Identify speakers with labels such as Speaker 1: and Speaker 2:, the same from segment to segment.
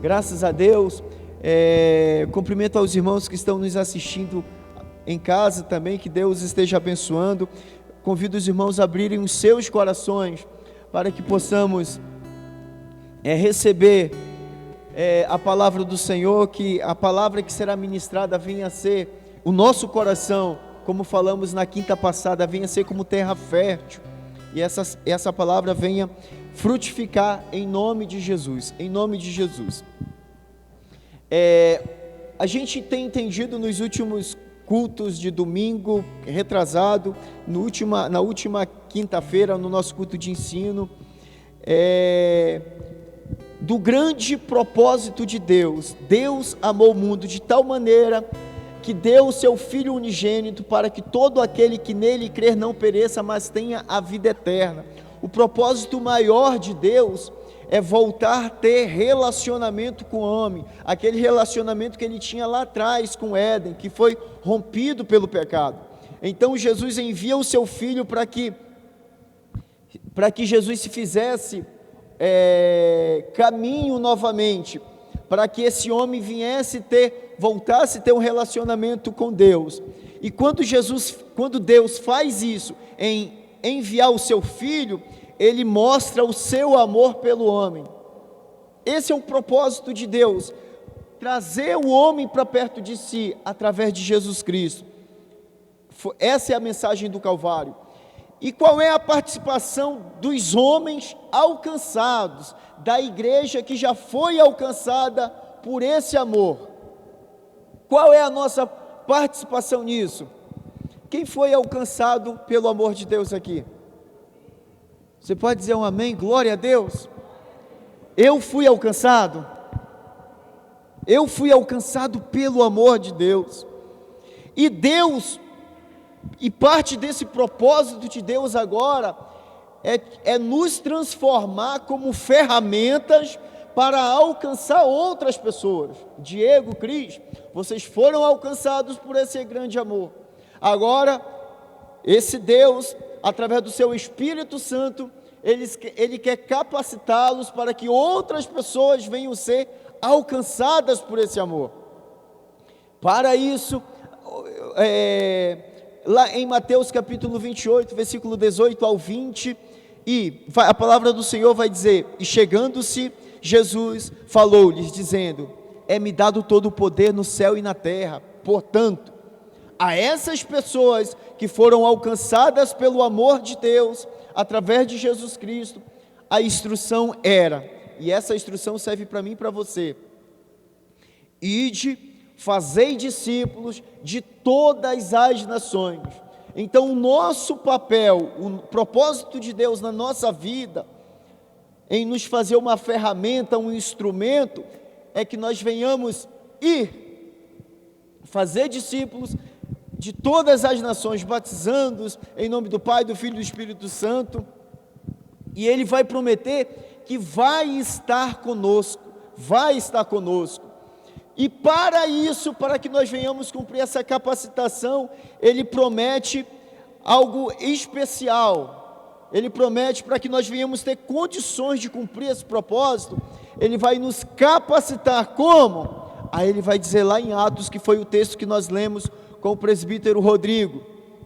Speaker 1: Graças a Deus. Cumprimento aos irmãos que estão nos assistindo em casa também, que Deus esteja abençoando. Convido os irmãos a abrirem os seus corações para que possamos receber a palavra do Senhor, que a palavra que será ministrada venha a ser o nosso coração, como falamos na quinta passada, venha a ser como terra fértil, e essa palavra venha frutificar em nome de Jesus, em nome de Jesus. A gente tem entendido nos últimos cultos de domingo retrasado, na última quinta-feira, no nosso culto de ensino, do grande propósito de Deus. Deus amou o mundo de tal maneira que deu o seu Filho unigênito para que todo aquele que nele crer não pereça, mas tenha a vida eterna. O propósito maior de Deus é voltar a ter relacionamento com o homem, aquele relacionamento que ele tinha lá atrás com Éden, que foi rompido pelo pecado. Então Jesus envia o seu Filho para que Jesus se fizesse caminho novamente, para que esse homem voltasse a ter um relacionamento com Deus. E quando Deus faz isso, em enviar o seu Filho, Ele mostra o seu amor pelo homem. Esse é o propósito de Deus, trazer o homem para perto de si, através de Jesus Cristo. Essa é a mensagem do Calvário. E qual é a participação dos homens alcançados, da igreja que já foi alcançada por esse amor? Qual é a nossa participação nisso? Quem foi alcançado pelo amor de Deus aqui? Você pode dizer um amém? Glória a Deus. Eu fui alcançado. Eu fui alcançado pelo amor de Deus. E parte desse propósito de Deus agora é nos transformar como ferramentas para alcançar outras pessoas. Diego, Cris, vocês foram alcançados por esse grande amor. Agora, esse Deus, através do seu Espírito Santo, Ele quer capacitá-los para que outras pessoas venham ser alcançadas por esse amor. Para isso, lá em Mateus capítulo 28, versículo 18 ao 20, a palavra do Senhor vai dizer: e chegando-se Jesus, falou-lhes dizendo: é-me dado todo o poder no céu e na terra. Portanto, a essas pessoas que foram alcançadas pelo amor de Deus, através de Jesus Cristo, a instrução era, e essa instrução serve para mim e para você: ide, fazei discípulos de todas as nações. Então o nosso papel, o propósito de Deus na nossa vida, em nos fazer uma ferramenta, um instrumento, é que nós venhamos fazer discípulos de todas as nações, batizando-os em nome do Pai, do Filho e do Espírito Santo. E Ele vai prometer que vai estar conosco. E para isso, para que nós venhamos cumprir essa capacitação, Ele promete algo especial. Ele promete, para que nós venhamos ter condições de cumprir esse propósito, Ele vai nos capacitar. Como? Aí Ele vai dizer lá em Atos, que foi o texto que nós lemos com o presbítero Rodrigo,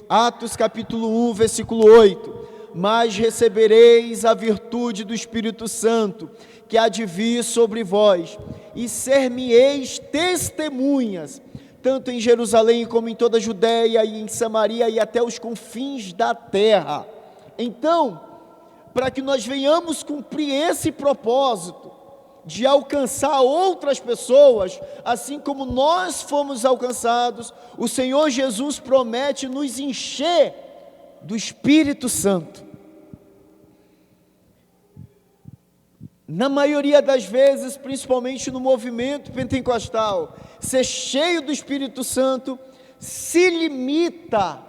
Speaker 1: Atos capítulo 1, versículo 8: mas recebereis a virtude do Espírito Santo, que há de vir sobre vós, e ser-me-eis testemunhas, tanto em Jerusalém como em toda a Judéia e em Samaria e até os confins da terra. Então, para que nós venhamos cumprir esse propósito, de alcançar outras pessoas, assim como nós fomos alcançados, o Senhor Jesus promete nos encher do Espírito Santo. Na maioria das vezes, principalmente no movimento pentecostal, ser cheio do Espírito Santo se limita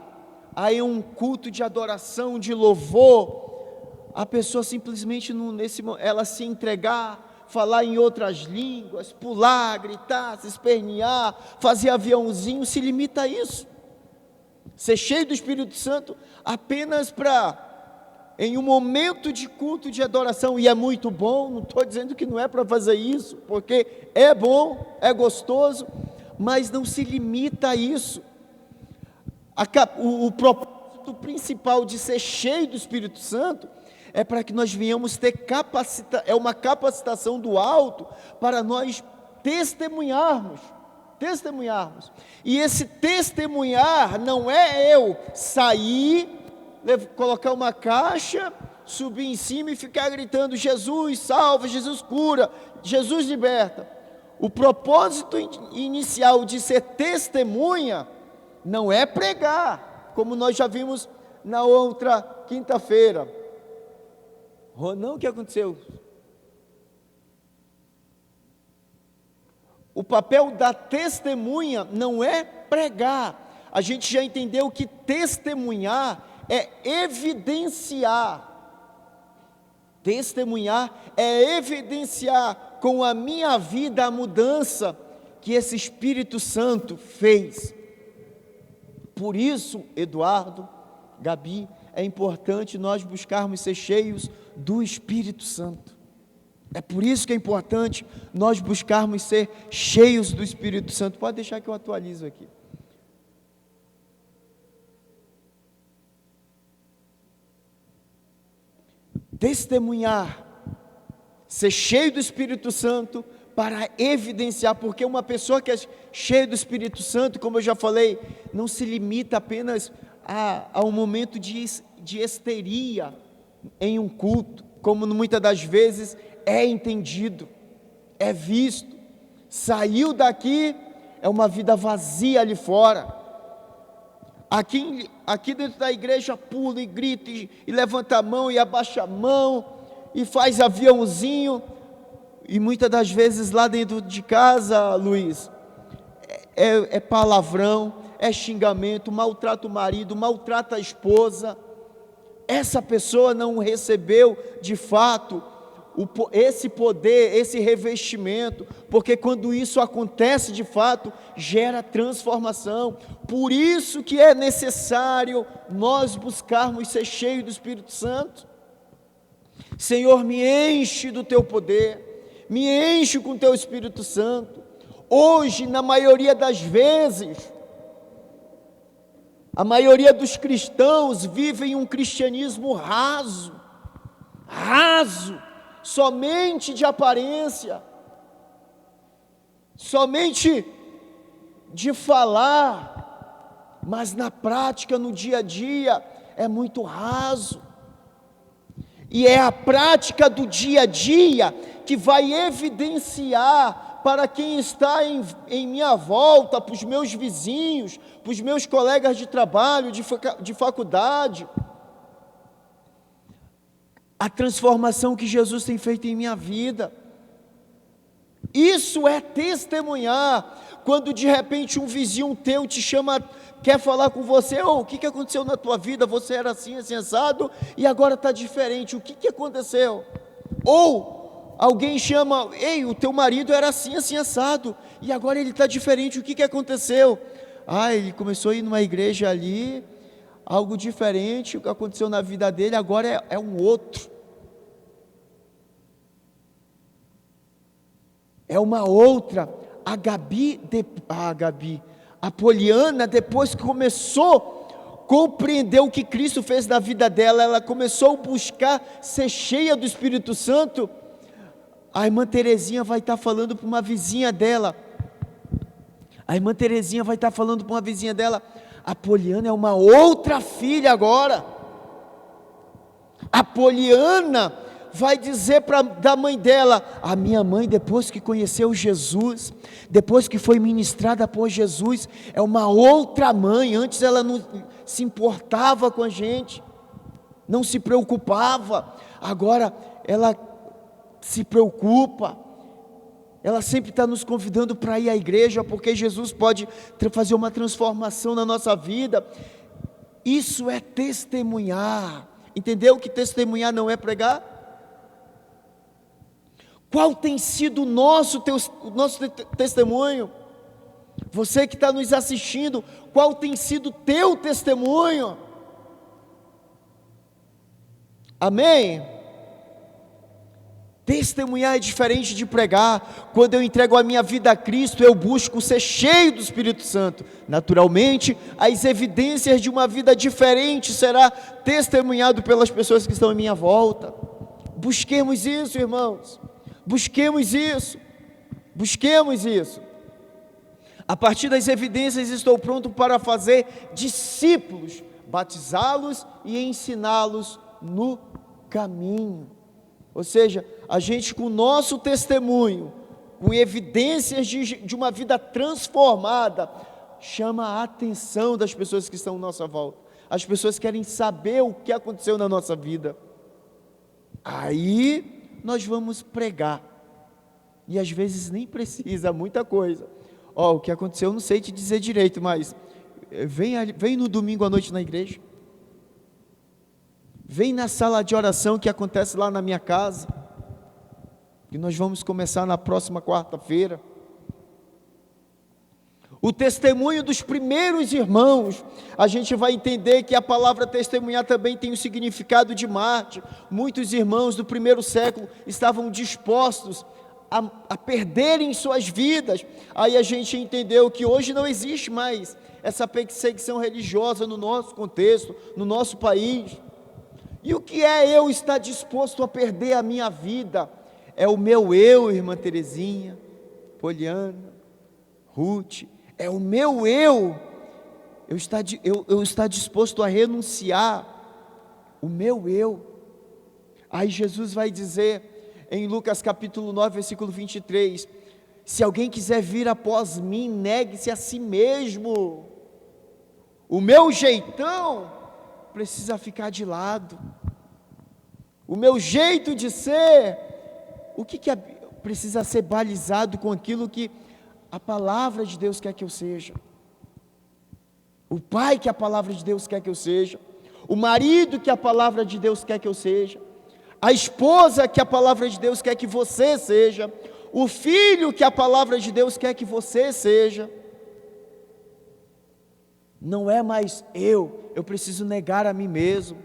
Speaker 1: a um culto de adoração, de louvor, a pessoa simplesmente ela se entregar, falar em outras línguas, pular, gritar, se espernear, fazer aviãozinho, se limita a isso. Ser cheio do Espírito Santo apenas para em um momento de culto de adoração, e é muito bom, não estou dizendo que não é para fazer isso, porque é bom, é gostoso, mas não se limita a isso. O propósito principal de ser cheio do Espírito Santo é para que nós venhamos ter uma capacitação do alto para nós testemunharmos. E esse testemunhar não é eu sair, colocar uma caixa, subir em cima e ficar gritando: Jesus salva, Jesus cura, Jesus liberta. O propósito inicial de ser testemunha não é pregar, como nós já vimos na outra quinta-feira. Não, o que aconteceu? O papel da testemunha não é pregar. A gente já entendeu que testemunhar é evidenciar. Testemunhar é evidenciar com a minha vida a mudança que esse Espírito Santo fez. Por isso, Eduardo, Gabi, é importante nós buscarmos ser cheios do Espírito Santo. É por isso que é importante nós buscarmos ser cheios do Espírito Santo. Pode deixar que eu atualizo aqui. Testemunhar, ser cheio do Espírito Santo para evidenciar, porque uma pessoa que é cheia do Espírito Santo, como eu já falei, não se limita apenas a um momento de histeria em um culto, como muitas das vezes é entendido, é visto. Saiu daqui, é uma vida vazia ali fora. Aqui dentro da igreja pula e grita e levanta a mão e abaixa a mão e faz aviãozinho, e muitas das vezes lá dentro de casa, Luiz, é palavrão, é xingamento, maltrata o marido, maltrata a esposa. Essa pessoa não recebeu de fato esse poder, esse revestimento, porque quando isso acontece de fato, gera transformação. Por isso que é necessário nós buscarmos ser cheios do Espírito Santo. Senhor, me enche do teu poder, me enche com o teu Espírito Santo. Hoje, na maioria das vezes, a maioria dos cristãos vivem um cristianismo raso, somente de aparência, somente de falar, mas na prática, no dia a dia, é muito raso. E é a prática do dia a dia que vai evidenciar para quem está em minha volta, para os meus vizinhos, para os meus colegas de trabalho, de faculdade, a transformação que Jesus tem feito em minha vida. Isso é testemunhar. Quando de repente um vizinho teu te chama, quer falar com você: o que aconteceu na tua vida? Você era assim, assim, assado, e agora está diferente, o que aconteceu? Ou alguém chama: ei, o teu marido era assim, assim, assado, e agora ele está diferente, o que aconteceu? Ele começou a ir numa igreja ali, algo diferente, o que aconteceu na vida dele, agora é um outro. É uma outra. A Poliana, depois que começou a compreender o que Cristo fez na vida dela, ela começou a buscar ser cheia do Espírito Santo. A irmã Terezinha vai estar falando para uma vizinha dela. A Poliana é uma outra filha agora. A Poliana vai dizer da mãe dela: a minha mãe, depois que conheceu Jesus, depois que foi ministrada por Jesus, é uma outra mãe. Antes ela não se importava com a gente, não se preocupava, agora ela se preocupa, ela sempre está nos convidando para ir à igreja, porque Jesus pode fazer uma transformação na nossa vida. Isso é testemunhar. Entendeu que testemunhar não é pregar? Qual tem sido o nosso testemunho? Você que está nos assistindo, qual tem sido o teu testemunho? Amém? Testemunhar é diferente de pregar. Quando eu entrego a minha vida a Cristo, eu busco ser cheio do Espírito Santo. Naturalmente, as evidências de uma vida diferente será testemunhado pelas pessoas que estão à minha volta. Busquemos isso, irmãos. Busquemos isso. Busquemos isso. A partir das evidências, estou pronto para fazer discípulos, batizá-los e ensiná-los no caminho. Ou seja, a gente com o nosso testemunho, com evidências de uma vida transformada, chama a atenção das pessoas que estão à nossa volta. As pessoas querem saber o que aconteceu na nossa vida. Aí nós vamos pregar. E às vezes nem precisa muita coisa. O que aconteceu eu não sei te dizer direito, mas vem no domingo à noite na igreja. Vem na sala de oração que acontece lá na minha casa, que nós vamos começar na próxima quarta-feira. O testemunho dos primeiros irmãos, a gente vai entender que a palavra testemunhar também tem o significado de mártir. Muitos irmãos do primeiro século estavam dispostos a perderem suas vidas. Aí a gente entendeu que hoje não existe mais essa perseguição religiosa no nosso contexto, no nosso país. E o que é eu estar disposto a perder a minha vida? É o meu eu, irmã Terezinha, Poliana, Ruth, é o meu eu estar disposto a renunciar o meu eu. Aí Jesus vai dizer em Lucas capítulo 9, versículo 23, se alguém quiser vir após mim, negue-se a si mesmo. O meu jeitão precisa ficar de lado. O meu jeito de ser, precisa ser balizado com aquilo que a palavra de Deus quer que eu seja. O pai que a palavra de Deus quer que eu seja. O marido que a palavra de Deus quer que eu seja. A esposa que a palavra de Deus quer que você seja. O filho que a palavra de Deus quer que você seja. Não é mais eu preciso negar a mim mesmo,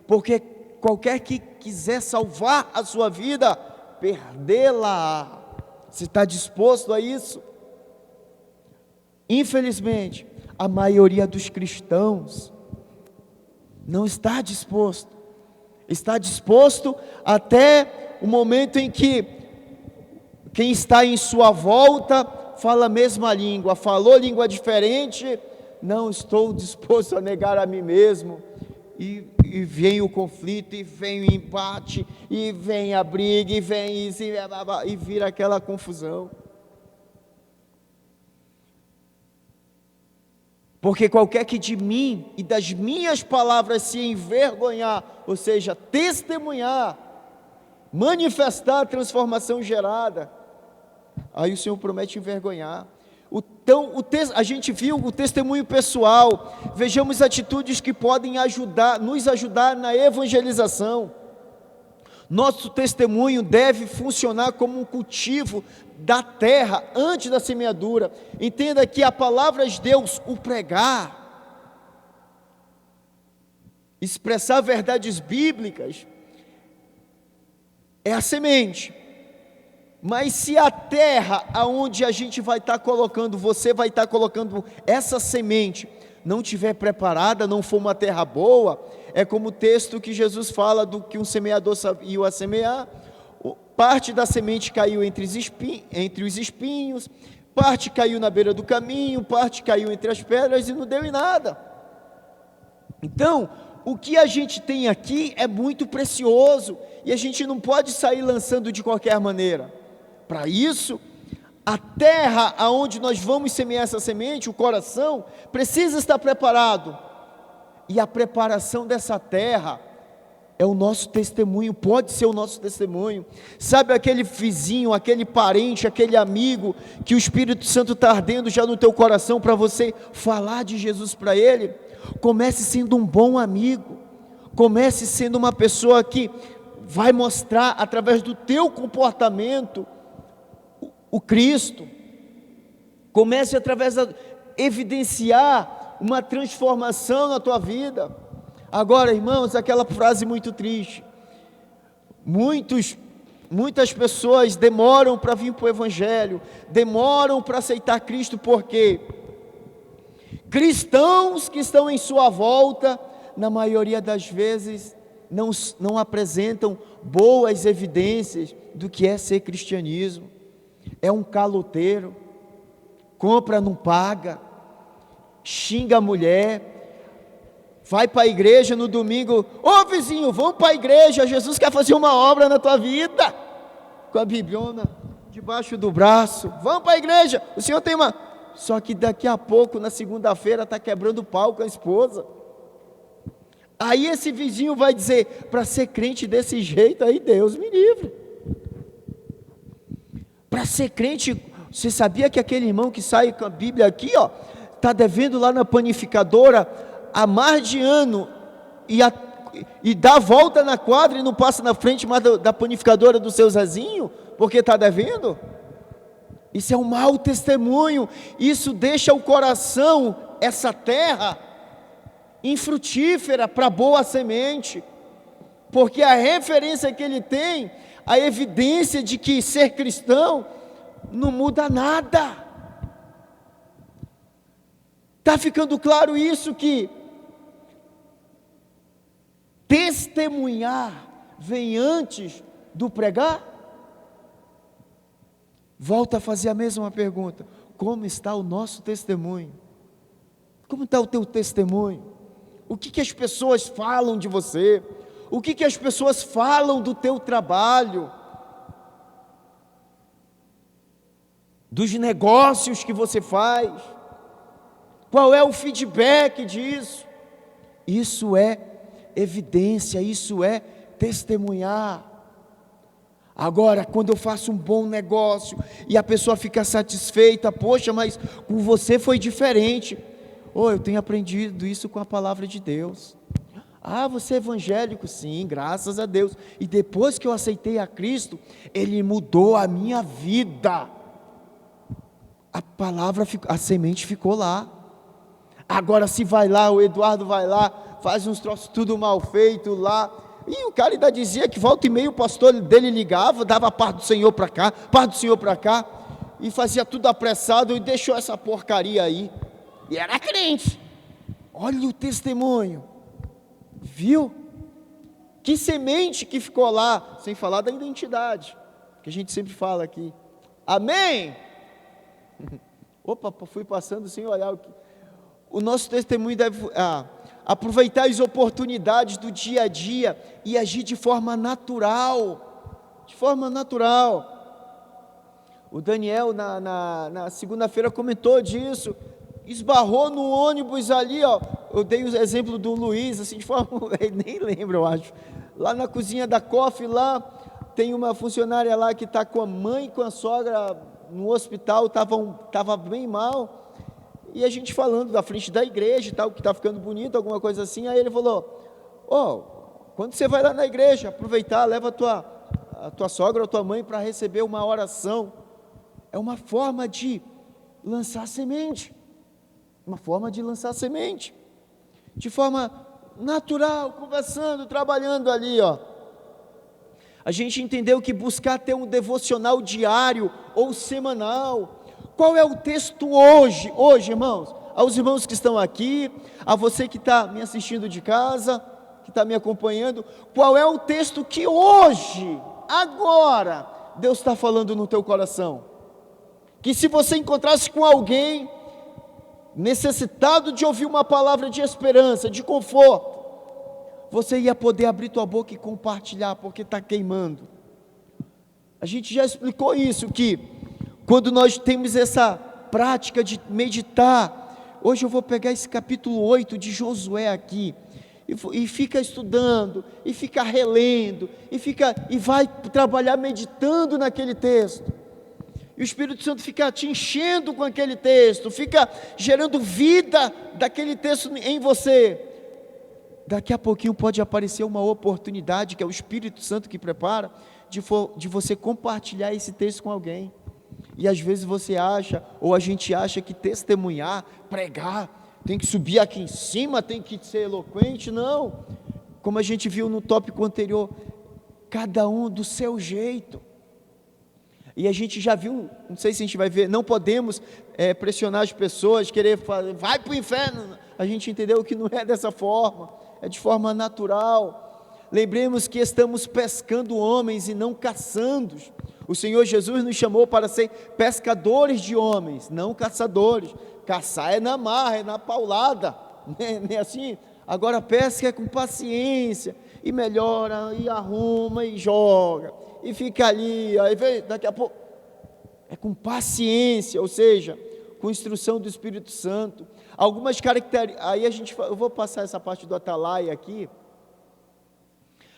Speaker 1: porque qualquer que quiser salvar a sua vida, perdê-la. Você está disposto a isso? Infelizmente, a maioria dos cristãos não está disposto. Está disposto até o momento em que quem está em sua volta fala a mesma língua, falou língua diferente, não estou disposto a negar a mim mesmo, e vem o conflito, e vem o embate, e vem a briga, e vem isso, e vira aquela confusão. Porque qualquer que de mim e das minhas palavras se envergonhar, ou seja, testemunhar, manifestar a transformação gerada, aí o Senhor promete envergonhar. Então, a gente viu o testemunho pessoal. Vejamos atitudes que podem nos ajudar na evangelização. Nosso testemunho deve funcionar como um cultivo da terra antes da semeadura. Entenda que a palavra de Deus, o pregar, expressar verdades bíblicas, é a semente. Mas se a terra aonde a gente vai estar colocando, você vai estar colocando essa semente, não estiver preparada, não for uma terra boa, é como o texto que Jesus fala do que um semeador saiu a semear, parte da semente caiu entre os espinhos, parte caiu na beira do caminho, parte caiu entre as pedras e não deu em nada. Então, o que a gente tem aqui é muito precioso, e a gente não pode sair lançando de qualquer maneira. Para isso, a terra aonde nós vamos semear essa semente, o coração, precisa estar preparado. E a preparação dessa terra é o nosso testemunho, pode ser o nosso testemunho. Sabe aquele vizinho, aquele parente, aquele amigo, que o Espírito Santo está ardendo já no teu coração para você falar de Jesus para ele? Comece sendo um bom amigo, comece sendo uma pessoa que vai mostrar através do teu comportamento o Cristo. Comece através de evidenciar uma transformação na tua vida. Agora, irmãos, aquela frase muito triste, Muitas pessoas demoram para vir para o Evangelho, demoram para aceitar Cristo, porque cristãos que estão em sua volta, na maioria das vezes, não apresentam boas evidências do que é ser cristianismo. É um caloteiro, compra, não paga, xinga a mulher, vai para a igreja no domingo, ô vizinho, vamos para a igreja, Jesus quer fazer uma obra na tua vida, com a bibliona debaixo do braço, vamos para a igreja, o senhor tem uma... Só que daqui a pouco, na segunda-feira, está quebrando pau com a esposa. Aí esse vizinho vai dizer, para ser crente desse jeito aí, Deus me livre. Para ser crente, você sabia que aquele irmão que sai com a Bíblia aqui, ó, está devendo lá na panificadora há mais de ano, e dá a volta na quadra e não passa na frente mais da panificadora do seu Zezinho, porque está devendo? Isso é um mau testemunho, isso deixa o coração, essa terra, infrutífera para boa semente, porque a referência que ele tem, a evidência de que ser cristão, não muda nada. Está ficando claro isso, que testemunhar vem antes do pregar? Volta a fazer a mesma pergunta: como está o nosso testemunho? Como está o teu testemunho? O que as pessoas falam de você? O que as pessoas falam do teu trabalho? Dos negócios que você faz? Qual é o feedback disso? Isso é evidência, isso é testemunhar. Agora, quando eu faço um bom negócio e a pessoa fica satisfeita, poxa, mas com você foi diferente. Eu tenho aprendido isso com a palavra de Deus. Você é evangélico? Sim, graças a Deus. E depois que eu aceitei a Cristo, Ele mudou a minha vida. A palavra, a semente ficou lá. Agora se vai lá, o Eduardo vai lá, faz uns troços tudo mal feito lá, e o cara ainda dizia que volta e meia o pastor dele ligava, dava parte do Senhor para cá, parte do Senhor para cá, e fazia tudo apressado e deixou essa porcaria aí, e era crente. Olha o testemunho, viu? Que semente que ficou lá, sem falar da identidade, que a gente sempre fala aqui. Amém? Opa, fui passando sem olhar o que... O nosso testemunho deve aproveitar as oportunidades do dia a dia e agir de forma natural. De forma natural. O Daniel, na segunda-feira, comentou disso. Esbarrou no ônibus ali, ó. Eu dei o exemplo do Luiz, assim, de forma... nem lembro, eu acho. Lá na cozinha da Coffee, lá, tem uma funcionária lá que está com a mãe e com a sogra no hospital, estava bem mal. E a gente falando da frente da igreja e tal, que está ficando bonito, alguma coisa assim. Aí ele falou: quando você vai lá na igreja, aproveitar, leva a tua sogra ou a tua mãe para receber uma oração. É uma forma de lançar semente. Uma forma de lançar semente. De forma natural, conversando, trabalhando ali, ó. A gente entendeu que buscar ter um devocional diário ou semanal. Qual é o texto hoje, irmãos? Aos irmãos que estão aqui, a você que está me assistindo de casa, que está me acompanhando, qual é o texto que hoje, agora, Deus está falando no teu coração? Que se você encontrasse com alguém necessitado de ouvir uma palavra de esperança, de conforto, você ia poder abrir tua boca e compartilhar, porque está queimando. A gente já explicou isso, que quando nós temos essa prática de meditar, hoje eu vou pegar esse capítulo 8 de Josué aqui, e fica estudando, e fica relendo, e vai trabalhar meditando naquele texto, e o Espírito Santo fica te enchendo com aquele texto, fica gerando vida daquele texto em você. Daqui a pouquinho pode aparecer uma oportunidade, que é o Espírito Santo que prepara, de você compartilhar esse texto com alguém. E às vezes você acha, ou a gente acha, que testemunhar, pregar, tem que subir aqui em cima, tem que ser eloquente. Não, como a gente viu no tópico anterior, cada um do seu jeito. E a gente já viu, não sei se a gente vai ver, não podemos pressionar as pessoas, querer falar, vai para o inferno. A gente entendeu que não é dessa forma, é de forma natural. Lembremos que estamos pescando homens e não caçando. O Senhor Jesus nos chamou para ser pescadores de homens, não caçadores. Caçar é na marra, é na paulada, não é assim? Agora pesca é com paciência, e melhora, e arruma, e joga, e fica ali, aí vem, daqui a pouco, é com paciência, ou seja, com instrução do Espírito Santo. Algumas características, aí eu vou passar essa parte do Atalaia aqui.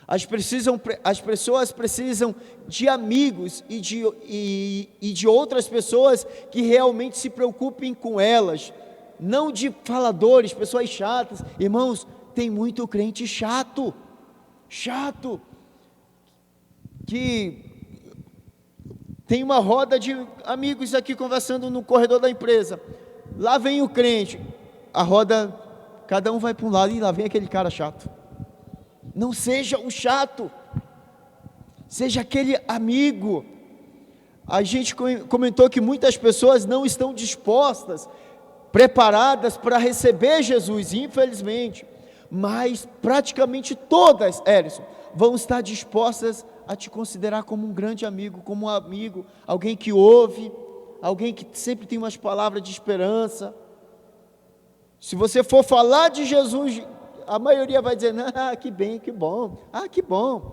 Speaker 1: As pessoas precisam de amigos e de outras pessoas que realmente se preocupem com elas, não de faladores, pessoas chatas. Irmãos, tem muito crente chato, que tem uma roda de amigos aqui conversando no corredor da empresa, lá vem o crente, a roda, cada um vai para um lado, e lá vem aquele cara chato. Não seja o chato, seja aquele amigo. A gente comentou que muitas pessoas não estão dispostas, preparadas para receber Jesus, infelizmente, mas praticamente todas, Ellison, vão estar dispostas a te considerar como um grande amigo, como um amigo, alguém que ouve, alguém que sempre tem umas palavras de esperança. Se você for falar de Jesus, a maioria vai dizer, que bem, que bom, que bom,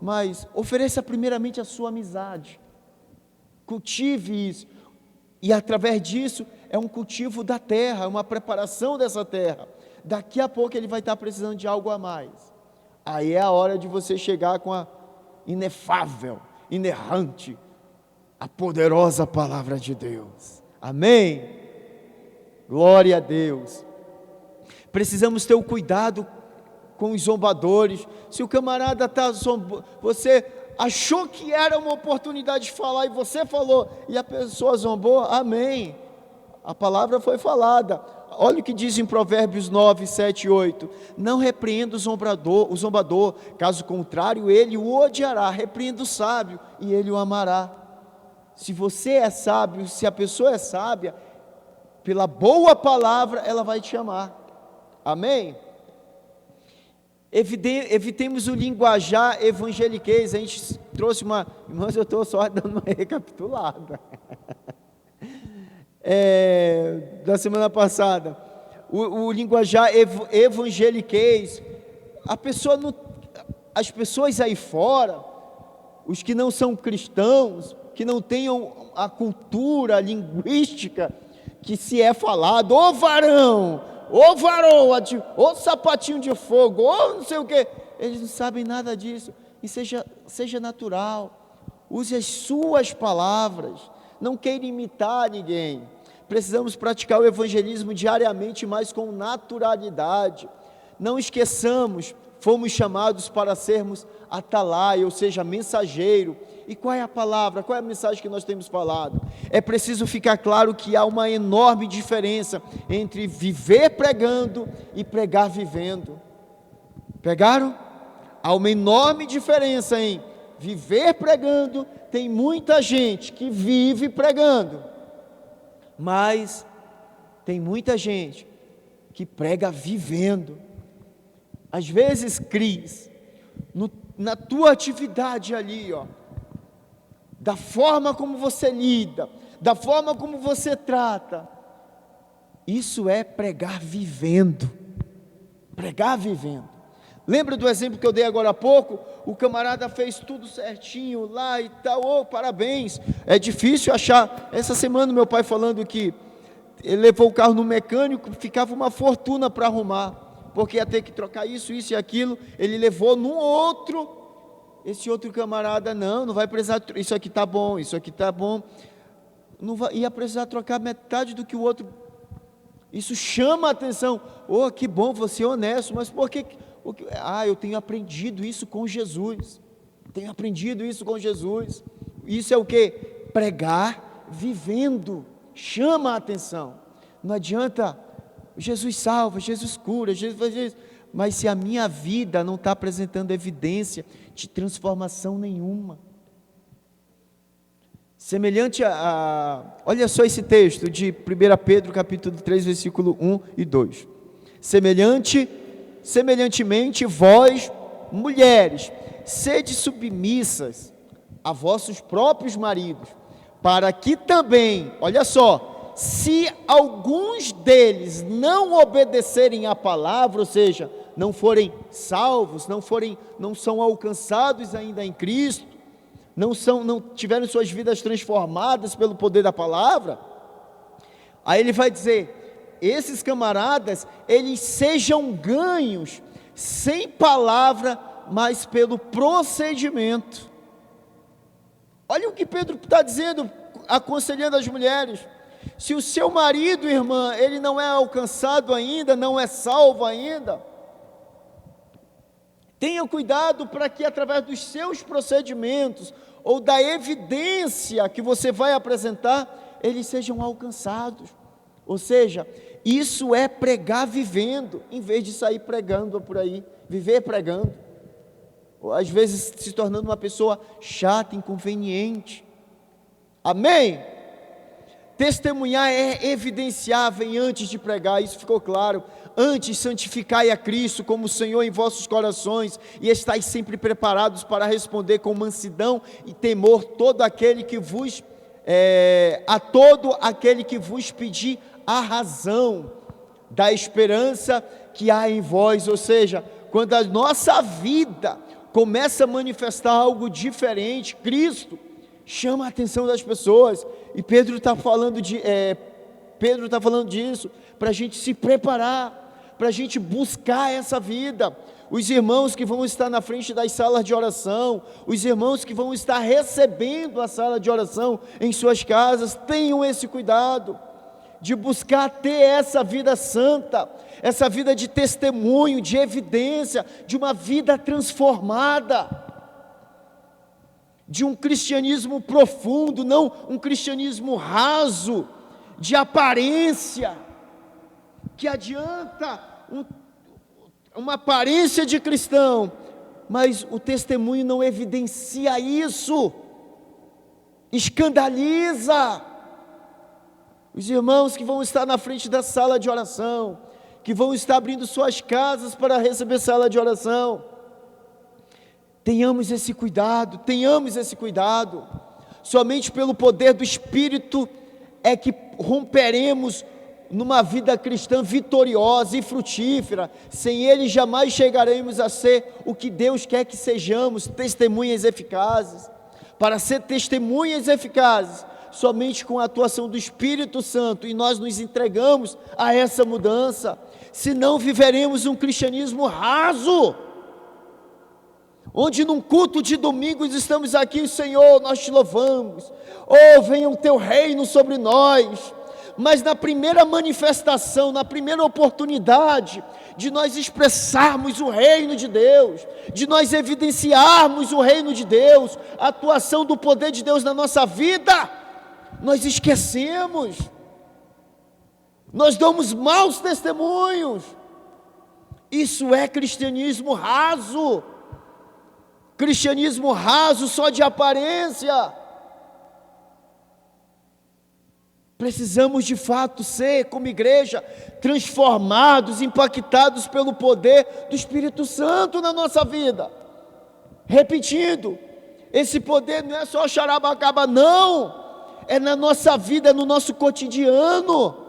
Speaker 1: mas ofereça primeiramente a sua amizade, cultive isso, e através disso, é um cultivo da terra, é uma preparação dessa terra. Daqui a pouco ele vai estar precisando de algo a mais, aí é a hora de você chegar com a inefável, inerrante, a poderosa palavra de Deus, amém? Glória a Deus. Precisamos ter o cuidado com os zombadores. Se o camarada está zombando, você achou que era uma oportunidade de falar e você falou, e a pessoa zombou, amém, a palavra foi falada. Olha o que diz em Provérbios 9, 7 e 8, não repreenda o zombador, caso contrário ele o odiará. Repreenda o sábio e ele o amará. Se você é sábio, se a pessoa é sábia, pela boa palavra ela vai te amar, amém? Evitemos o linguajar evangeliquez. A gente trouxe irmãos, eu estou só dando uma recapitulada da semana passada, o linguajar evangeliquez. As pessoas aí fora, os que não são cristãos, que não tenham a cultura linguística que se é falado, ô varão, ô sapatinho de fogo, ô não sei o que, eles não sabem nada disso. E seja natural, use as suas palavras, não queira imitar ninguém. Precisamos praticar o evangelismo diariamente, mas com naturalidade. Não esqueçamos, fomos chamados para sermos atalaia, ou seja, mensageiro. E qual é a palavra, qual é a mensagem que nós temos falado? É preciso ficar claro que há uma enorme diferença entre viver pregando e pregar vivendo. Pegaram? Há uma enorme diferença em viver pregando. Tem muita gente que vive pregando, mas tem muita gente que prega vivendo. Às vezes, Cris, na tua atividade ali, da forma como você lida, da forma como você trata, isso é pregar vivendo. Pregar vivendo. Lembra do exemplo que eu dei agora há pouco? O camarada fez tudo certinho lá e tal, parabéns. É difícil achar. Essa semana meu pai falando que ele levou o carro no mecânico, ficava uma fortuna para arrumar, porque ia ter que trocar isso e aquilo. Ele levou no outro. Esse outro camarada, não vai precisar, isso aqui está bom, ia precisar trocar metade do que o outro. Isso chama a atenção. Que bom, você é honesto, mas por que? Eu tenho aprendido isso com Jesus. Isso é o que? Pregar vivendo. Chama a atenção. Não adianta, Jesus salva, Jesus cura, Jesus faz isso, mas se a minha vida não está apresentando evidência de transformação nenhuma. Semelhante olha só esse texto de 1 Pedro capítulo 3, versículo 1 e 2. Semelhantemente, vós, mulheres, sede submissas a vossos próprios maridos, para que também, olha só, se alguns deles não obedecerem à palavra, ou seja, não forem salvos, não são alcançados ainda em Cristo, não tiveram suas vidas transformadas pelo poder da palavra, aí ele vai dizer, esses camaradas, eles sejam ganhos, sem palavra, mas pelo procedimento. Olha o que Pedro está dizendo, aconselhando as mulheres. Se o seu marido, irmã, ele não é alcançado ainda, não é salvo ainda, tenha cuidado para que através dos seus procedimentos, ou da evidência que você vai apresentar, eles sejam alcançados. Ou seja, isso é pregar vivendo, em vez de sair pregando por aí, viver pregando, ou às vezes se tornando uma pessoa chata, inconveniente. Amém? Testemunhar é evidenciar, vem antes de pregar, isso ficou claro. Antes santificai a Cristo como Senhor em vossos corações, e estáis sempre preparados para responder com mansidão e temor todo aquele que vos pedir a razão da esperança que há em vós. Ou seja, quando a nossa vida começa a manifestar algo diferente, Cristo chama a atenção das pessoas, e Pedro está falando disso, para a gente se preparar, para a gente buscar essa vida. Os irmãos que vão estar na frente das salas de oração, os irmãos que vão estar recebendo a sala de oração em suas casas, tenham esse cuidado, de buscar ter essa vida santa, essa vida de testemunho, de evidência, de uma vida transformada, de um cristianismo profundo, não um cristianismo raso, de aparência, que adianta uma aparência de cristão, mas o testemunho não evidencia isso, escandaliza. Os irmãos que vão estar na frente da sala de oração, que vão estar abrindo suas casas para receber sala de oração, tenhamos esse cuidado, somente pelo poder do Espírito é que romperemos numa vida cristã vitoriosa e frutífera. Sem Ele jamais chegaremos a ser o que Deus quer que sejamos, testemunhas eficazes. Para ser testemunhas eficazes, somente com a atuação do Espírito Santo, e nós nos entregamos a essa mudança, senão viveremos um cristianismo raso, onde num culto de domingos estamos aqui, Senhor, nós te louvamos, venha o teu reino sobre nós, mas na primeira manifestação, na primeira oportunidade de nós expressarmos o reino de Deus, de nós evidenciarmos o reino de Deus, a atuação do poder de Deus na nossa vida, nós esquecemos, nós damos maus testemunhos. Isso é cristianismo raso só de aparência. Precisamos de fato ser, como igreja, transformados, impactados pelo poder do Espírito Santo na nossa vida. Repetindo, esse poder não é só xarabacaba, não, é na nossa vida, é no nosso cotidiano.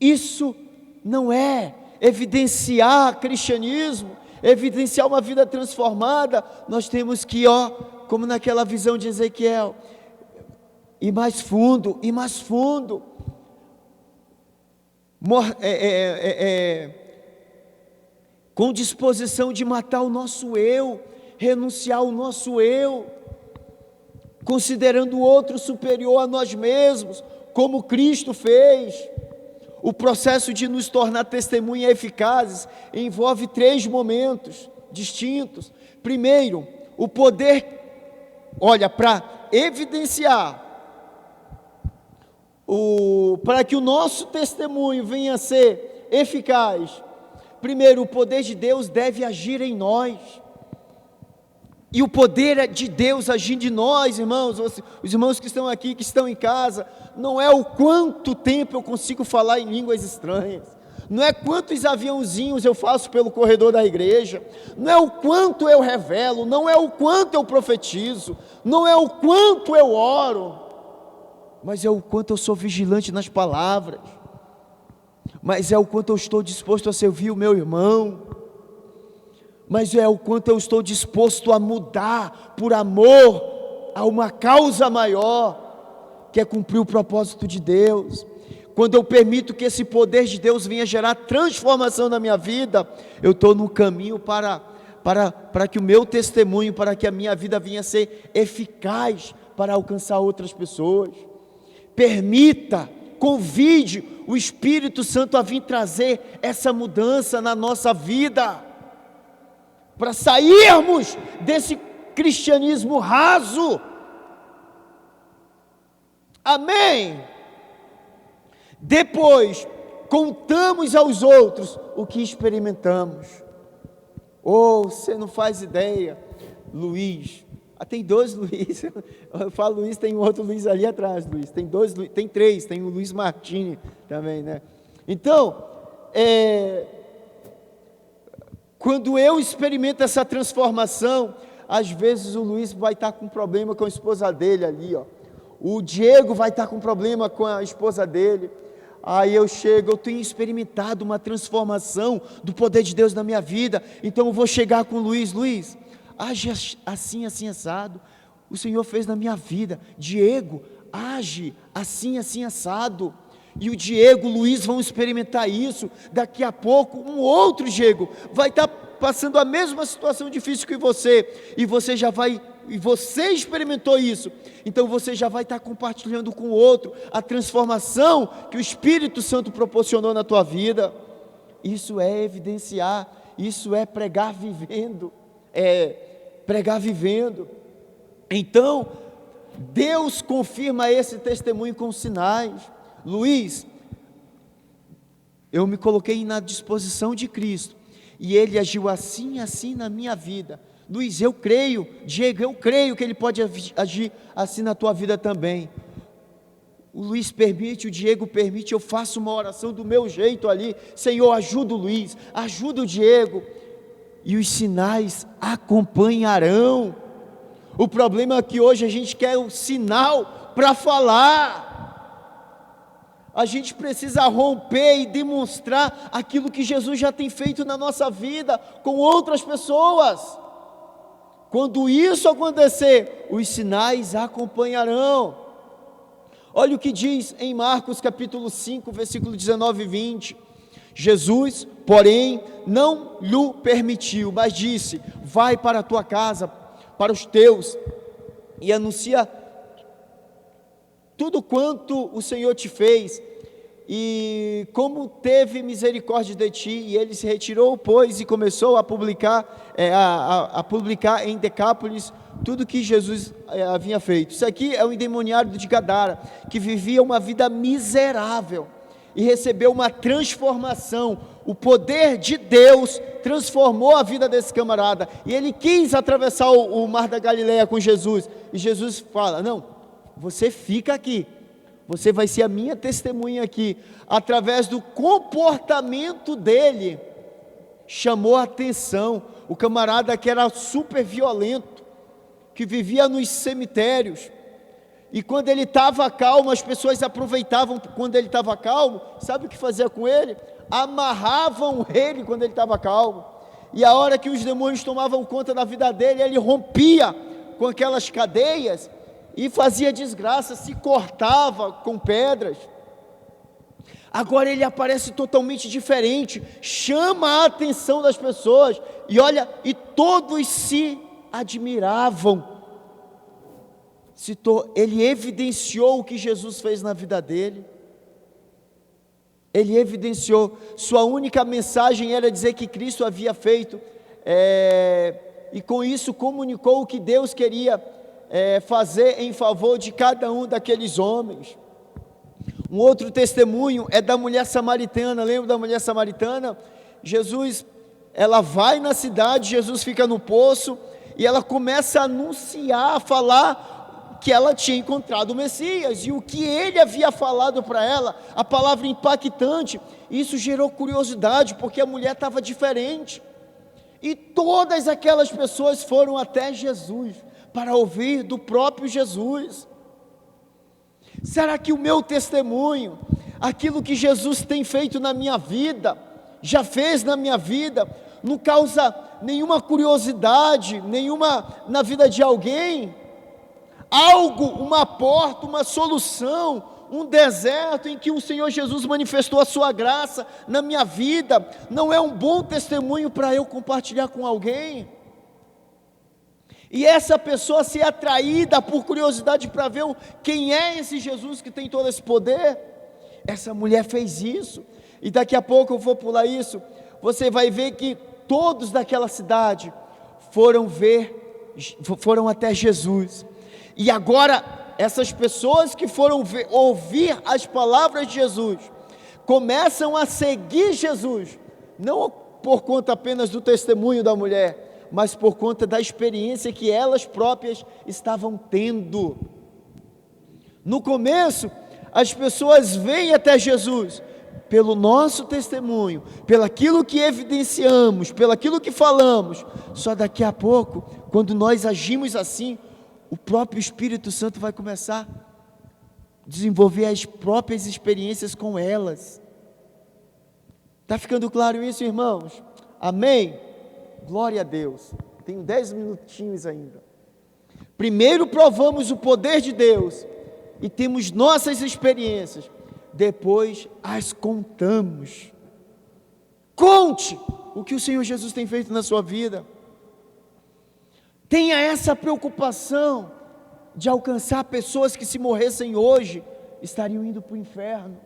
Speaker 1: Isso não é evidenciar cristianismo, evidenciar uma vida transformada. Nós temos que, como naquela visão de Ezequiel, ir mais fundo, com disposição de matar o nosso eu, renunciar ao nosso eu, considerando o outro superior a nós mesmos, como Cristo fez. O processo de nos tornar testemunhas eficazes envolve 3 momentos distintos. Primeiro, o poder, para evidenciar para que o nosso testemunho venha a ser eficaz, primeiro, o poder de Deus deve agir em nós. E o poder de Deus agindo em nós, irmãos, os irmãos que estão aqui, que estão em casa, não é o quanto tempo eu consigo falar em línguas estranhas, não é quantos aviãozinhos eu faço pelo corredor da igreja, não é o quanto eu revelo, não é o quanto eu profetizo, não é o quanto eu oro, mas é o quanto eu sou vigilante nas palavras, mas é o quanto eu estou disposto a servir o meu irmão, mas é o quanto eu estou disposto a mudar por amor a uma causa maior, que é cumprir o propósito de Deus. Quando eu permito que esse poder de Deus venha gerar transformação na minha vida, eu estou no caminho para que o meu testemunho, para que a minha vida venha a ser eficaz para alcançar outras pessoas. Permita, convide o Espírito Santo a vir trazer essa mudança na nossa vida, para sairmos desse cristianismo raso. Amém? Depois, contamos aos outros o que experimentamos. Você não faz ideia, Luiz. Tem dois Luiz. Eu falo Luiz, tem um outro Luiz ali atrás, Luiz. Tem dois, tem três, tem o Luiz Martini também, né? Então, quando eu experimento essa transformação, às vezes o Luiz vai estar com problema com a esposa dele ali, ó. O Diego vai estar com problema com a esposa dele. Aí eu tenho experimentado uma transformação do poder de Deus na minha vida, então eu vou chegar com o Luiz, age assim, assim, assado, o Senhor fez na minha vida. Diego, age assim, assim, assado, e o Diego, o Luiz vão experimentar isso. Daqui a pouco um outro Diego vai estar passando a mesma situação difícil que você, e você experimentou isso, então você já vai estar compartilhando com o outro a transformação que o Espírito Santo proporcionou na tua vida. Isso é evidenciar, isso é pregar vivendo, Então, Deus confirma esse testemunho com sinais. Luiz, eu me coloquei na disposição de Cristo, e Ele agiu assim, assim na minha vida. Luiz, eu creio. Diego, eu creio que Ele pode agir assim na tua vida também. O Luiz permite, o Diego permite, eu faço uma oração do meu jeito ali. Senhor, ajuda o Luiz, ajuda o Diego, e os sinais acompanharão. O problema é que hoje a gente quer um sinal para falar. A gente precisa romper e demonstrar aquilo que Jesus já tem feito na nossa vida com outras pessoas. Quando isso acontecer, os sinais acompanharão. Olha o que diz em Marcos capítulo 5, versículo 19 e 20. Jesus, porém, não lhe permitiu, mas disse: vai para a tua casa, para os teus, e anuncia tudo quanto o Senhor te fez, e como teve misericórdia de ti. E ele se retirou, pois, e começou a publicar em Decápolis tudo que Jesus havia feito. Isso aqui é o endemoniado de Gadara, que vivia uma vida miserável, e recebeu uma transformação. O poder de Deus transformou a vida desse camarada, e ele quis atravessar o mar da Galileia com Jesus, e Jesus fala: não, você fica aqui, você vai ser a minha testemunha aqui. Através do comportamento dele, chamou a atenção. O camarada que era super violento, que vivia nos cemitérios, e quando ele estava calmo, as pessoas aproveitavam quando ele estava calmo. Sabe o que fazia com ele? Amarravam ele quando ele estava calmo, e a hora que os demônios tomavam conta da vida dele, ele rompia com aquelas cadeias e fazia desgraça, se cortava com pedras. Agora ele aparece totalmente diferente, chama a atenção das pessoas, e olha, e todos se admiravam. Ele evidenciou o que Jesus fez na vida dele. Ele evidenciou. Sua única mensagem era dizer que Cristo havia feito, e com isso comunicou o que Deus queria fazer em favor de cada um daqueles homens. Um outro testemunho é da mulher samaritana. Lembra da mulher samaritana? Ela vai na cidade, Jesus fica no poço, e ela começa a anunciar, a falar que ela tinha encontrado o Messias, e o que ele havia falado para ela, a palavra impactante. Isso gerou curiosidade, porque a mulher estava diferente, e todas aquelas pessoas foram até Jesus, para ouvir do próprio Jesus. Será que o meu testemunho, aquilo que Jesus tem feito na minha vida, já fez na minha vida, não causa nenhuma curiosidade, nenhuma na vida de alguém? Algo, uma porta, uma solução, um deserto em que o Senhor Jesus manifestou a sua graça na minha vida, não é um bom testemunho para eu compartilhar com alguém? E essa pessoa ser atraída por curiosidade para ver quem é esse Jesus que tem todo esse poder? Essa mulher fez isso, e daqui a pouco eu vou pular isso. Você vai ver que todos daquela cidade foram até Jesus, e agora essas pessoas que foram ouvir as palavras de Jesus, começam a seguir Jesus, não por conta apenas do testemunho da mulher, mas por conta da experiência que elas próprias estavam tendo. No começo, as pessoas vêm até Jesus pelo nosso testemunho, pelo aquilo que evidenciamos, pelo aquilo que falamos. Só daqui a pouco, quando nós agimos assim, o próprio Espírito Santo vai começar a desenvolver as próprias experiências com elas. Está ficando claro isso, irmãos? Amém? Glória a Deus. Tenho 10 minutinhos ainda. Primeiro provamos o poder de Deus e temos nossas experiências, depois as contamos. Conte o que o Senhor Jesus tem feito na sua vida. Tenha essa preocupação de alcançar pessoas que, se morressem hoje, estariam indo para o inferno.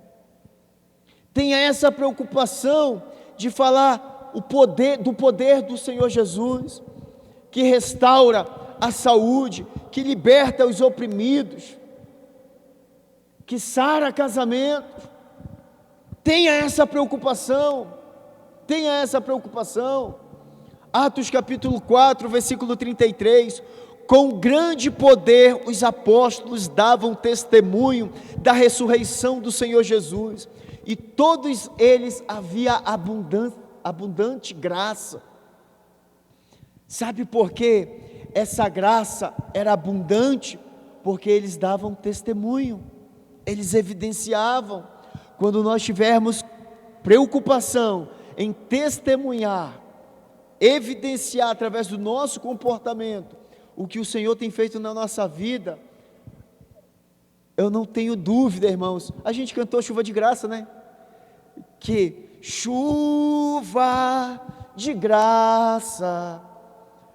Speaker 1: Tenha essa preocupação de falar do poder do Senhor Jesus, que restaura a saúde, que liberta os oprimidos, que sara casamentos. Tenha essa preocupação, tenha essa preocupação. Atos capítulo 4, versículo 33, com grande poder os apóstolos davam testemunho da ressurreição do Senhor Jesus, e todos eles havia abundante graça. Sabe por quê? Essa graça era abundante, porque eles davam testemunho, eles evidenciavam. Quando nós tivermos preocupação em testemunhar, evidenciar através do nosso comportamento o que o Senhor tem feito na nossa vida, eu não tenho dúvida, irmãos. A gente cantou chuva de graça, né? Que chuva de graça.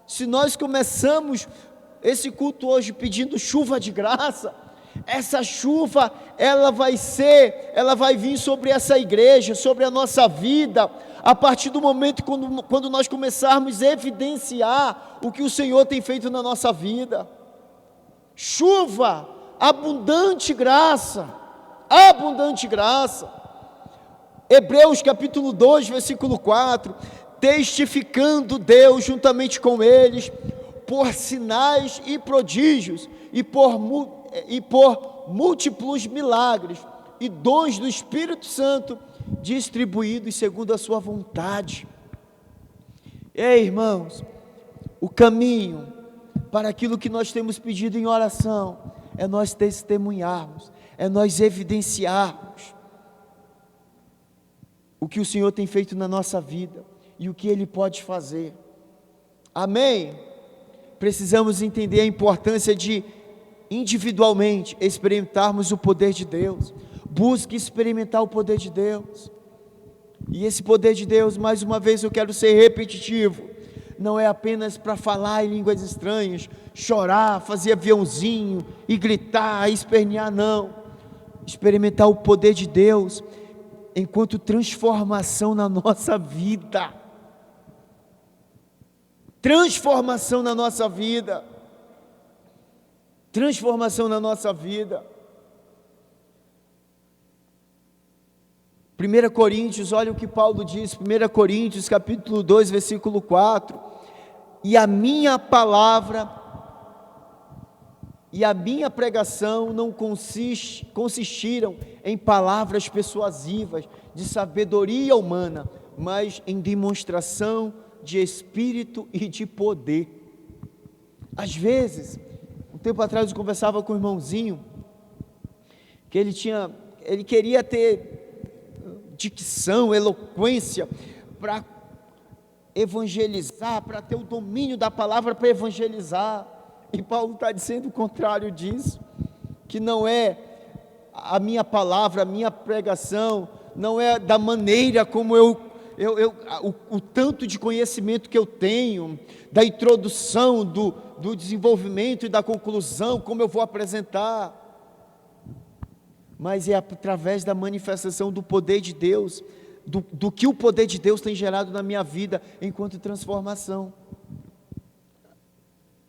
Speaker 1: Se nós começamos esse culto hoje pedindo chuva de graça, essa chuva, ela vai vir sobre essa igreja, sobre a nossa vida, a partir do momento quando nós começarmos a evidenciar o que o Senhor tem feito na nossa vida. Chuva, abundante graça, abundante graça. Hebreus capítulo 2, versículo 4, testificando Deus juntamente com eles, por sinais e prodígios, e por múltiplos milagres, e dons do Espírito Santo, distribuídos segundo a sua vontade. Ei, irmãos, o caminho para aquilo que nós temos pedido em oração, é nós testemunharmos, é nós evidenciarmos o que o Senhor tem feito na nossa vida, e o que Ele pode fazer. Amém? Precisamos entender a importância de individualmente experimentarmos o poder de Deus. Busque experimentar o poder de Deus. E esse poder de Deus, mais uma vez eu quero ser repetitivo, não é apenas para falar em línguas estranhas, chorar, fazer aviãozinho e gritar, espernear, não. Experimentar o poder de Deus enquanto transformação na nossa vida. Transformação na nossa vida. Transformação na nossa vida. 1 Coríntios, olha o que Paulo diz, 1 Coríntios capítulo 2, versículo 4, e a minha palavra e a minha pregação não consistiram em palavras persuasivas de sabedoria humana, mas em demonstração de espírito e de poder. Às vezes, um tempo atrás eu conversava com um irmãozinho, que ele queria ter dicção, eloquência, para evangelizar, para ter o domínio da palavra para evangelizar, e Paulo está dizendo o contrário disso, que não é a minha palavra, a minha pregação, não é da maneira como o tanto de conhecimento que eu tenho, da introdução, do desenvolvimento e da conclusão, como eu vou apresentar, mas é através da manifestação do poder de Deus, do que o poder de Deus tem gerado na minha vida, enquanto transformação.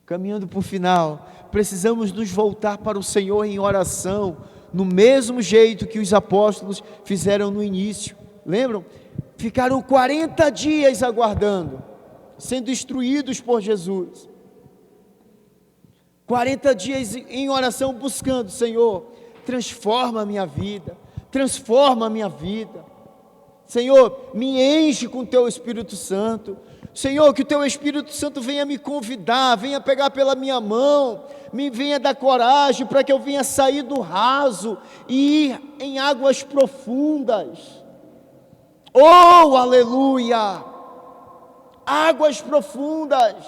Speaker 1: Caminhando para o final, precisamos nos voltar para o Senhor em oração, no mesmo jeito que os apóstolos fizeram no início, lembram? Ficaram 40 dias aguardando, sendo instruídos por Jesus, 40 dias em oração buscando, Senhor, transforma a minha vida, Senhor, me enche com o Teu Espírito Santo, Senhor, que o Teu Espírito Santo venha me convidar, venha pegar pela minha mão, me venha dar coragem para que eu venha sair do raso e ir em águas profundas. Oh, aleluia! Águas profundas,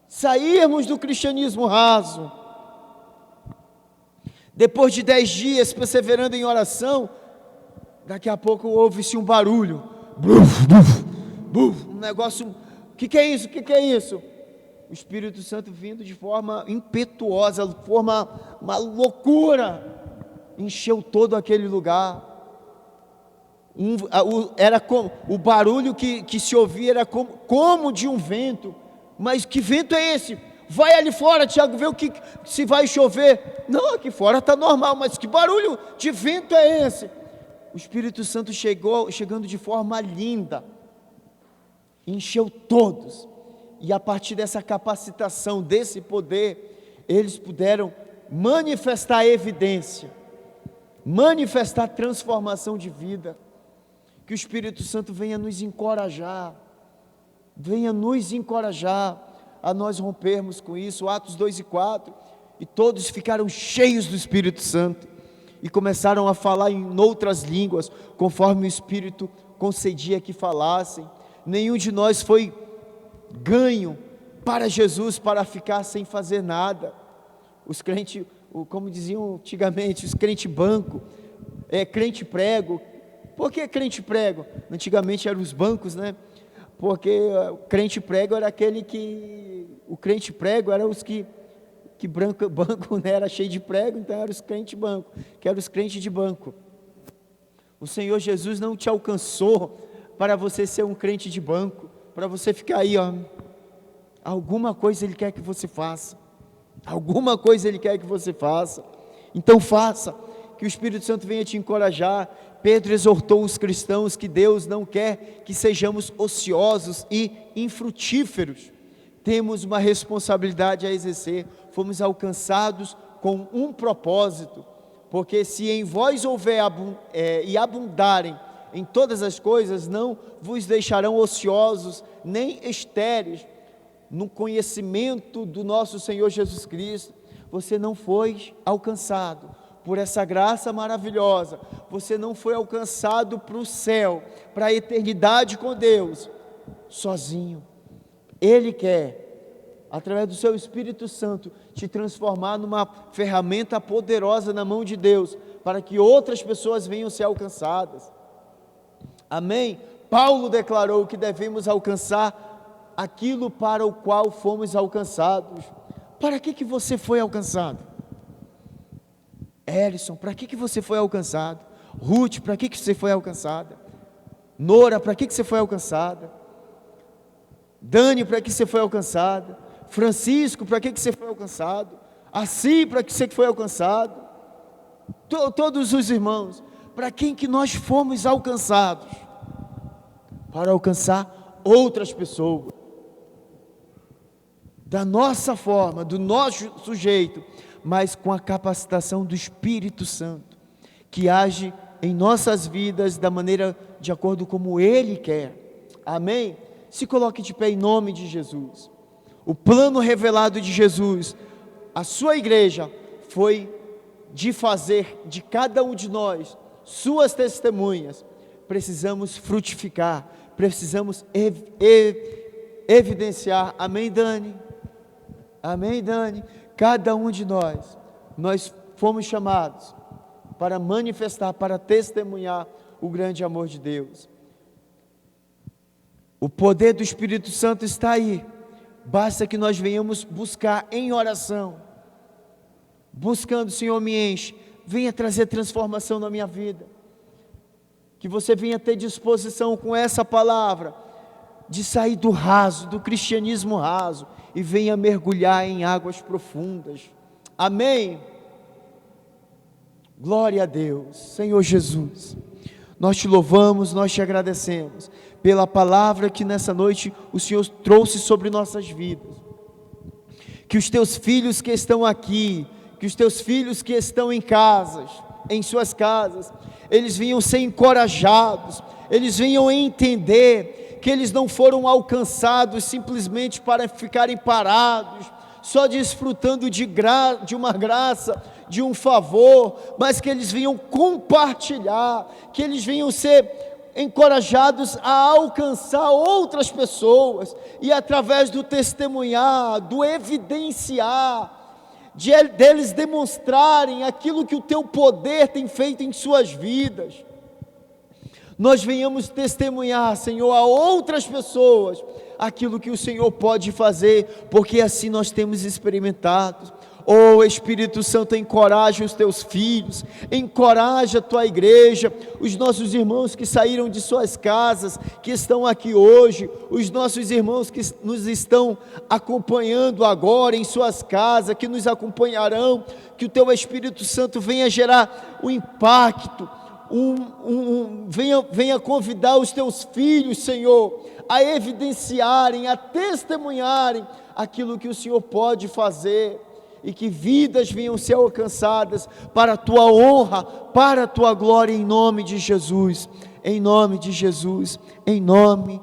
Speaker 1: sairmos do cristianismo raso. Depois de 10 dias perseverando em oração, daqui a pouco ouve-se um barulho, um negócio, o que é isso? O que é isso? O Espírito Santo vindo de forma impetuosa, uma loucura, encheu todo aquele lugar. Era como, o barulho que se ouvia era como de um vento. Mas que vento é esse? Vai ali fora, Tiago, vê se vai chover. Não, aqui fora está normal, mas que barulho de vento é esse? O Espírito Santo chegando de forma linda, encheu todos, e a partir dessa capacitação, desse poder, eles puderam manifestar a evidência, manifestar transformação de vida. Que o Espírito Santo venha nos encorajar a nós rompermos com isso. Atos 2 e 4, e todos ficaram cheios do Espírito Santo, e começaram a falar em outras línguas, conforme o Espírito concedia que falassem. Nenhum de nós foi ganho para Jesus, para ficar sem fazer nada. Os crentes, como diziam antigamente, os crente banco, crente prego. Por que crente prego? Antigamente eram os bancos, né? Porque o crente prego era aquele o crente prego era os que banco, né, era cheio de prego, então eram os crente banco, que eram os crentes de banco. O Senhor Jesus não te alcançou para você ser um crente de banco, para você ficar aí, ó. Alguma coisa Ele quer que você faça, então faça, que o Espírito Santo venha te encorajar. Pedro exortou os cristãos que Deus não quer que sejamos ociosos e infrutíferos. Temos uma responsabilidade a exercer, fomos alcançados com um propósito, porque se em vós houver e abundarem em todas as coisas, não vos deixarão ociosos, nem estéreis, no conhecimento do nosso Senhor Jesus Cristo. Você não foi alcançado por essa graça maravilhosa, você não foi alcançado para o céu, para a eternidade com Deus, sozinho. Ele quer, através do seu Espírito Santo, te transformar numa ferramenta poderosa na mão de Deus, para que outras pessoas venham ser alcançadas. Amém? Paulo declarou que devemos alcançar aquilo para o qual fomos alcançados. Para que você foi alcançado? Elison, para que você foi alcançado? Ruth, para que você foi alcançada? Nora, para que você foi alcançada? Dani, para que você foi alcançada? Francisco, para que você foi alcançado? Assim, para que você foi alcançado? Todos os irmãos, para quem que nós fomos alcançados? Para alcançar outras pessoas. Da nossa forma, do nosso jeito, mas com a capacitação do Espírito Santo, que age em nossas vidas da maneira de acordo como Ele quer. Amém? Se coloque de pé em nome de Jesus. O plano revelado de Jesus, a sua igreja, foi de fazer de cada um de nós suas testemunhas. Precisamos frutificar, precisamos evidenciar. Amém, Dani? Amém, Dani? Cada um de nós fomos chamados para manifestar, para testemunhar o grande amor de Deus. O poder do Espírito Santo está aí, basta que nós venhamos buscar em oração, buscando: Senhor, me enche, venha trazer transformação na minha vida, que você venha ter disposição com essa palavra, de sair do raso, do cristianismo raso, e venha mergulhar em águas profundas. Amém? Glória a Deus. Senhor Jesus, nós te louvamos, nós te agradecemos pela palavra que nessa noite o Senhor trouxe sobre nossas vidas. Que os teus filhos que estão aqui, que os teus filhos que estão em casas, em suas casas, eles venham ser encorajados, eles venham entender que eles não foram alcançados simplesmente para ficarem parados, só desfrutando de uma graça, de um favor, mas que eles venham compartilhar, que eles venham ser encorajados a alcançar outras pessoas, e através do testemunhar, do evidenciar, deles demonstrarem aquilo que o teu poder tem feito em suas vidas, nós venhamos testemunhar, Senhor, a outras pessoas aquilo que o Senhor pode fazer, porque assim nós temos experimentado. Oh, Espírito Santo, encoraja os teus filhos, encoraja a tua igreja, os nossos irmãos que saíram de suas casas, que estão aqui hoje, os nossos irmãos que nos estão acompanhando agora em suas casas, que nos acompanharão, que o teu Espírito Santo venha gerar um impacto, venha convidar os teus filhos, Senhor, a evidenciarem, a testemunharem aquilo que o Senhor pode fazer, e que vidas venham ser alcançadas para a tua honra, para a tua glória, em nome de Jesus, em nome de Jesus, em nome